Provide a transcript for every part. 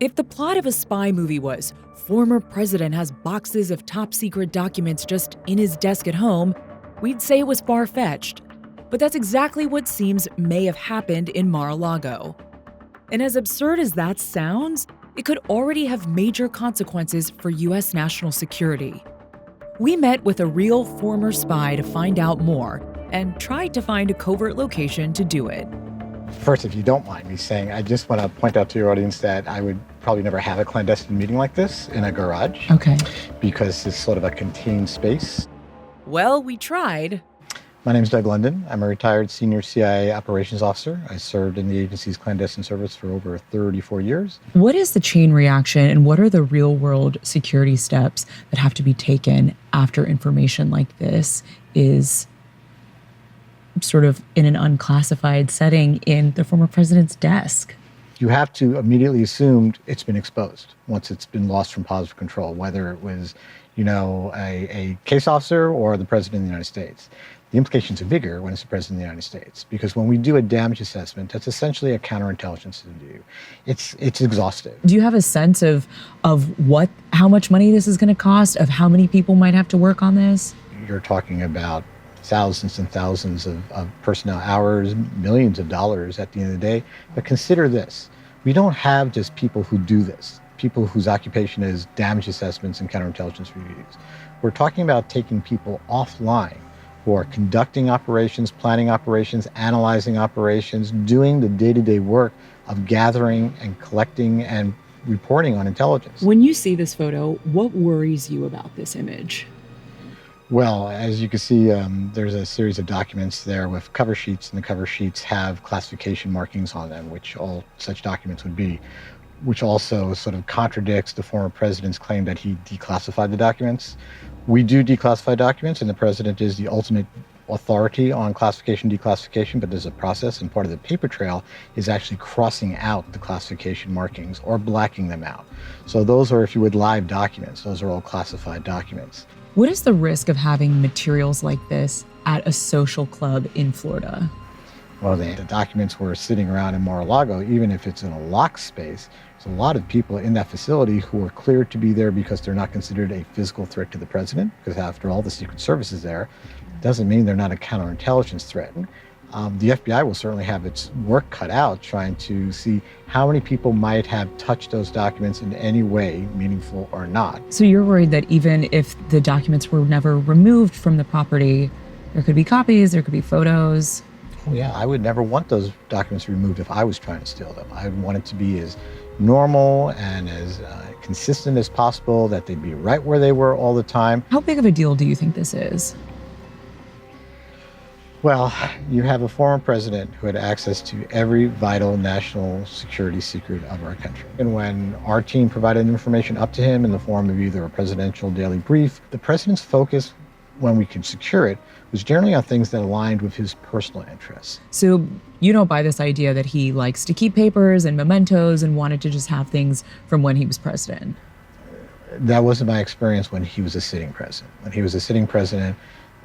If the plot of a spy movie was former president has boxes of top secret documents just in his desk at home, we'd say it was far-fetched. But that's exactly what seems may have happened in Mar-a-Lago. And as absurd as that sounds, it could already have major consequences for US national security. We met with a real former spy to find out more and tried to find a covert location to do it. First, if you don't mind me saying, I just want to point out to your audience that I would probably never have a clandestine meeting like this in a garage. Okay. Because it's sort of a contained space. Well, we tried. My name is Doug London. I'm a retired senior CIA operations officer. I served in the agency's clandestine service for over 34 years. What is the chain reaction and what are the real-world security steps that have to be taken after information like this is sort of in an unclassified setting in the former president's desk? You have to immediately assume it's been exposed once it's been lost from positive control, whether it was, a case officer or the president of the United States. The implications are bigger when it's the president of the United States, because when we do a damage assessment, that's essentially a counterintelligence review. It's exhaustive. Do you have a sense of how much money this is going to cost, of how many people might have to work on this? You're talking about thousands and thousands of personnel hours, millions of dollars at the end of the day. But consider this. We don't have just people who do this, people whose occupation is damage assessments and counterintelligence reviews. We're talking about taking people offline who are conducting operations, planning operations, analyzing operations, doing the day-to-day work of gathering and collecting and reporting on intelligence. When you see this photo, what worries you about this image? Well, as you can see, there's a series of documents there with cover sheets, and the cover sheets have classification markings on them, which all such documents would be, which also sort of contradicts the former president's claim that he declassified the documents. We do declassify documents, and the president is the ultimate authority on classification, declassification, but there's a process, and part of the paper trail is actually crossing out the classification markings or blacking them out. So those are, if you would, live documents. Those are all classified documents. What is the risk of having materials like this at a social club in Florida? Well, the documents were sitting around in Mar-a-Lago, even if it's in a locked space. There's a lot of people in that facility who are cleared to be there because they're not considered a physical threat to the president, because after all, the Secret Service is there. Doesn't mean they're not a counterintelligence threat. The FBI will certainly have its work cut out trying to see how many people might have touched those documents in any way, meaningful or not. So you're worried that even if the documents were never removed from the property, there could be copies, there could be photos? Oh yeah, I would never want those documents removed if I was trying to steal them. I would want it to be as normal and as consistent as possible, that they'd be right where they were all the time. How big of a deal do you think this is? Well, you have a former president who had access to every vital national security secret of our country. And when our team provided information up to him in the form of either a presidential daily brief, the president's focus, when we could secure it, was generally on things that aligned with his personal interests. So you don't buy this idea that he likes to keep papers and mementos and wanted to just have things from when he was president? That wasn't my experience when he was a sitting president. When he was a sitting president,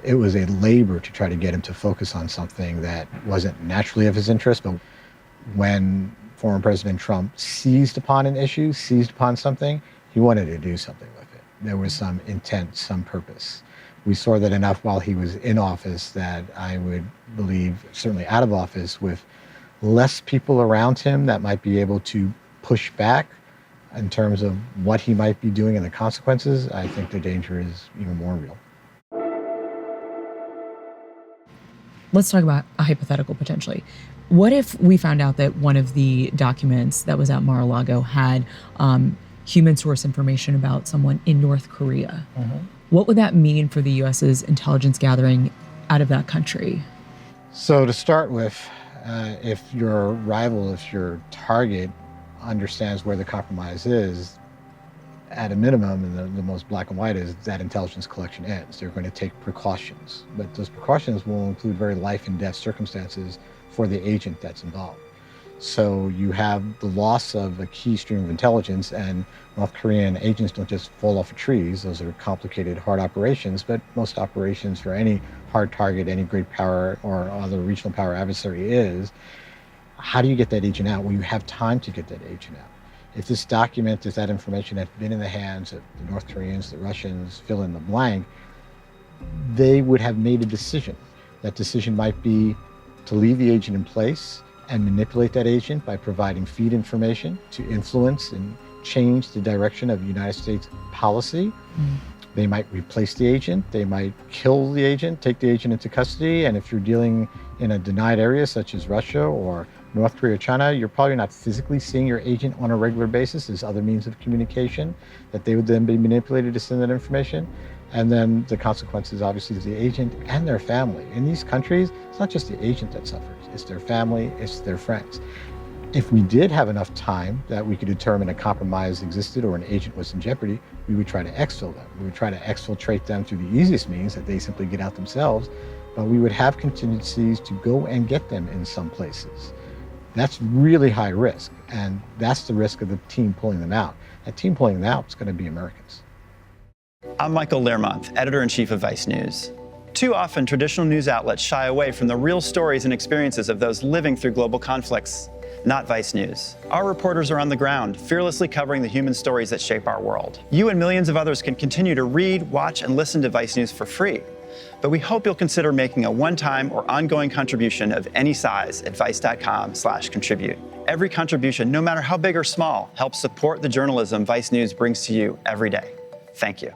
it was a labor to try to get him to focus on something that wasn't naturally of his interest. But when former President Trump seized upon an issue, seized upon something, he wanted to do something with it. There was some intent, some purpose. We saw that enough while he was in office that I would believe, certainly out of office, with less people around him that might be able to push back in terms of what he might be doing and the consequences, I think the danger is even more real. Let's talk about a hypothetical potentially. What if we found out that one of the documents that was at Mar-a-Lago had human source information about someone in North Korea? Mm-hmm. What would that mean for the U.S.'s intelligence gathering out of that country? So to start with, if your rival, if your target understands where the compromise is, at a minimum, and the most black and white is that intelligence collection ends. They're going to take precautions, but those precautions will include very life and death circumstances for the agent that's involved. So you have the loss of a key stream of intelligence, and North Korean agents don't just fall off of trees. Those are complicated, hard operations, but most operations for any hard target, any great power or other regional power adversary is, how do you get that agent out? Well, you have time to get that agent out. If this document, if that information had been in the hands of the North Koreans, the Russians, fill in the blank, they would have made a decision. That decision might be to leave the agent in place and manipulate that agent by providing feed information to influence and change the direction of United States policy. They might replace the agent, they might kill the agent, take the agent into custody, and if you're dealing in a denied area such as Russia or North Korea or China, you're probably not physically seeing your agent on a regular basis. There's other means of communication that they would then be manipulated to send that information. And then the consequences, obviously, to the agent and their family. In these countries, it's not just the agent that suffers, it's their family, it's their friends. If we did have enough time that we could determine a compromise existed or an agent was in jeopardy, we would try to exfil them. We would try to exfiltrate them through the easiest means that they simply get out themselves, but we would have contingencies to go and get them in some places. That's really high risk, and that's the risk of the team pulling them out. That team pulling them out is going to be Americans. I'm Michael Learmonth, editor-in-chief of Vice News. Too often, traditional news outlets shy away from the real stories and experiences of those living through global conflicts. Not Vice News. Our reporters are on the ground, fearlessly covering the human stories that shape our world. You and millions of others can continue to read, watch, and listen to Vice News for free. But we hope you'll consider making a one-time or ongoing contribution of any size at vice.com/contribute. Every contribution, no matter how big or small, helps support the journalism Vice News brings to you every day. Thank you.